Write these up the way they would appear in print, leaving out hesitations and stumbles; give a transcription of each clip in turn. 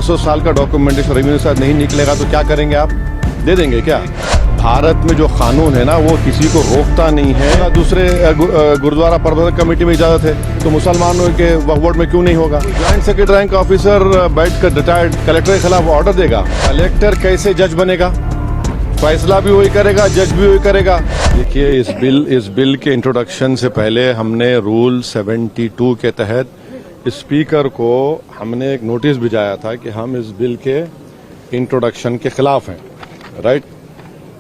400 साल का documentation revenue से नहीं निकलेगा तो क्या करेंगे आप? दे देंगे क्या? भारत में जो कानून है ना वो किसी को रोकता नहीं है। दूसरे गुरुद्वारा प्रबंधक कमेटी में इजाजत है तो मुसलमानों के वक्फ बोर्ड में क्यों नहीं होगा? ज्वाइंट सेक्रेटरी रैंक ऑफिसर बैठकर रिटायर्ड कलेक्टर के खिलाफ ऑर्डर देगा। कलेक्टर कैसे जज बनेगा? फैसला भी वही करेगा, जज भी वही करेगा। देखिए, इस बिल के इंट्रोडक्शन से पहले हमने रूल 72 के तहत स्पीकर को हमने एक नोटिस भिजाया था कि हम इस बिल के इंट्रोडक्शन के खिलाफ हैं, राइट।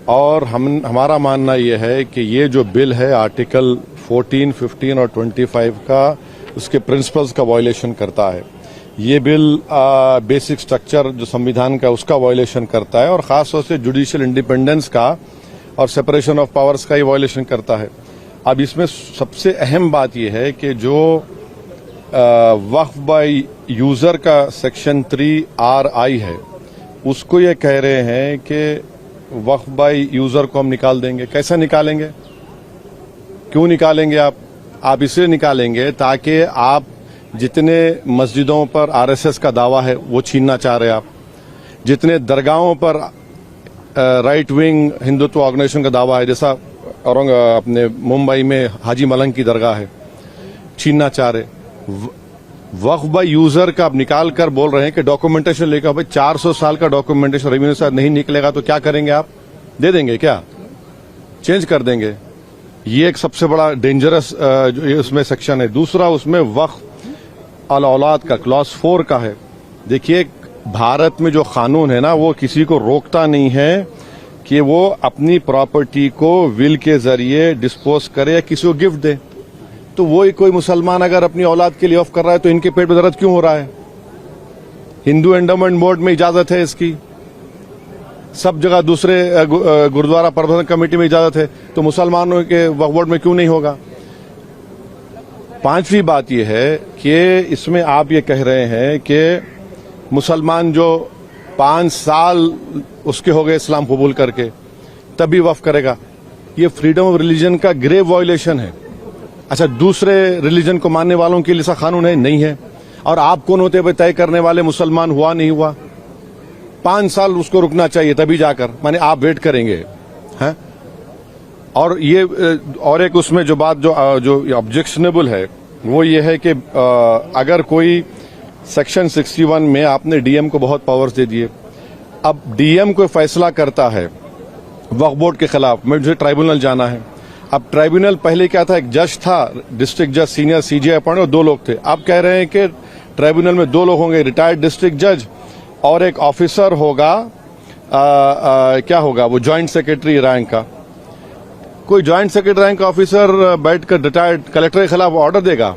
और हमारा मानना यह है कि ये जो बिल है आर्टिकल 14, 15 और 25 का उसके प्रिंसिपल्स का वायलेशन करता है। ये बिल बेसिक स्ट्रक्चर जो संविधान का उसका वायलेशन करता है और खास तौर से जुडिशियल इंडिपेंडेंस का और सेपरेशन ऑफ पावर्स का ये वायलेशन करता है। अब इसमें सबसे अहम बात यह है कि जो वक्फ बाय यूजर का सेक्शन 3RI है उसको ये कह रहे हैं कि वक्फ बाय यूजर को हम निकाल देंगे। कैसे निकालेंगे? क्यों निकालेंगे आप इसलिए निकालेंगे ताकि आप जितने मस्जिदों पर RSS का दावा है वो छीनना चाह रहे हैं आप, जितने दरगाहों पर राइट विंग हिंदुत्व ऑर्गेनाइजेशन का दावा है, जैसा अपने मुंबई में हाजी मलंग की दरगाह है, छीनना चाह रहे। वक्फ बाय यूजर का आप निकाल कर बोल रहे हैं कि डॉक्यूमेंटेशन लेकर भाई 400 साल का डॉक्यूमेंटेशन रेवेन्यू से नहीं निकलेगा तो क्या करेंगे आप? दे देंगे क्या? चेंज कर देंगे। ये एक सबसे बड़ा डेंजरस उसमें सेक्शन है। दूसरा उसमें वक्फ अल औलाद का क्लॉज 4 का है। देखिए, भारत में जो कानून है ना वो किसी को रोकता नहीं है कि वो अपनी प्रॉपर्टी को विल के जरिए डिस्पोज करे या किसी को गिफ्ट दे। तो वही कोई मुसलमान अगर अपनी औलाद के लिए ऑफ कर रहा है तो इनके पेट में दर्द क्यों हो रहा है? हिंदू एंडोमेंट बोर्ड में इजाजत है इसकी, सब जगह दूसरे गुरुद्वारा प्रबंधक कमेटी में इजाजत है तो मुसलमानों के वक्फ बोर्ड में क्यों नहीं होगा? पांचवी बात यह है कि इसमें आप ये कह रहे हैं कि मुसलमान जो 5 साल उसके हो गए इस्लाम कबूल करके तभी वक्फ करेगा। ये फ्रीडम ऑफ रिलीजन का ग्रेव वायलेशन है। अच्छा, दूसरे रिलीजन को मानने वालों के लिए ऐसा कानून है? नहीं है। और आप कौन होते हुए तय करने वाले मुसलमान हुआ नहीं हुआ? 5 साल उसको रुकना चाहिए तभी जाकर, माने आप वेट करेंगे हैं? और ये और एक उसमें जो बात जो ऑब्जेक्शनेबल है वो ये है कि अगर कोई सेक्शन 61 में आपने डीएम को बहुत पावर्स दे दिए, अब डीएम कोई फैसला करता है वक्फ बोर्ड के खिलाफ, मुझे ट्राइब्यूनल जाना है। अब ट्राइब्यूनल पहले क्या था? एक जज था, डिस्ट्रिक्ट जज, सीनियर सीजे अपॉइंट, और 2 लोग थे। अब कह रहे हैं कि ट्राइब्यूनल में 2 लोग होंगे, रिटायर्ड डिस्ट्रिक्ट जज और एक ऑफिसर होगा। क्या होगा वो? ज्वाइंट सेक्रेटरी रैंक का। कोई ज्वाइंट सेक्रेटरी रैंक ऑफिसर बैठकर रिटायर्ड कलेक्टर के खिलाफ ऑर्डर देगा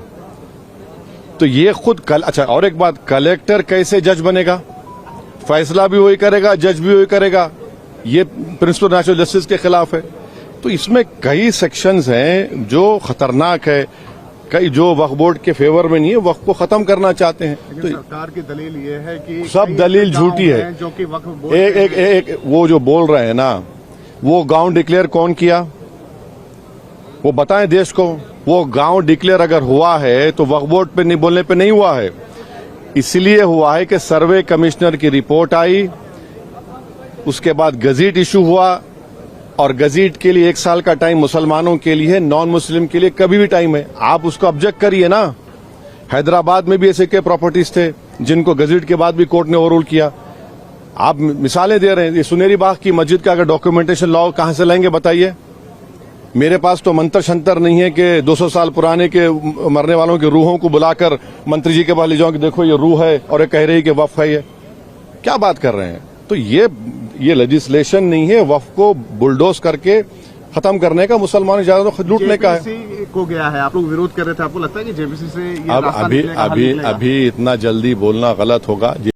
तो ये खुद अच्छा, और एक बात, कलेक्टर कैसे जज बनेगा? फैसला भी वही करेगा, जज भी वही करेगा। ये प्रिंसिपल नेचुरल जस्टिस के खिलाफ है। तो इसमें कई सेक्शंस हैं जो खतरनाक है, कई जो वक्फ बोर्ड के फेवर में नहीं है, वक्फ को खत्म करना चाहते हैं। तो सरकार की दलील ये है कि सब दलील झूठी है। जो कि वक्फ बोर्ड एक वो जो बोल रहे हैं ना, वो गांव डिक्लेयर कौन किया वो बताएं देश को। वो गांव डिक्लेयर अगर हुआ है तो वक्फ बोर्ड पे नहीं बोलने पे नहीं हुआ है, इसलिए हुआ है कि सर्वे कमिश्नर की रिपोर्ट आई, उसके बाद गजीट इशू हुआ, और गजीट के लिए 1 साल का टाइम मुसलमानों के लिए, नॉन मुस्लिम के लिए कभी भी टाइम है। आप उसको ऑब्जेक्ट करिए ना। हैदराबाद में भी ऐसे के प्रॉपर्टीज थे जिनको गजीट के बाद भी कोर्ट ने ओवररूल किया। आप मिसालें दे रहे हैं। ये सुनेरी बाग की मस्जिद का अगर डॉक्यूमेंटेशन लाओ कहां से लाएंगे बताइए? मेरे पास तो मंत्र शंतर नहीं है कि 200 साल पुराने के मरने वालों की रूहों को बुलाकर मंत्री जी के पास ले जाऊं कि देखो ये रूह है और ये कह रही है कि वक्फ है। ये क्या बात कर रहे हैं? तो ये लेजिस्लेशन नहीं है वक्फ को बुलडोज करके खत्म करने का, मुसलमान ज्यादा तो लूटने का है। को गया है, आप लोग विरोध कर रहे थे, आपको लगता है कि जेपीसी से ये अब अभी इतना जल्दी बोलना गलत होगा।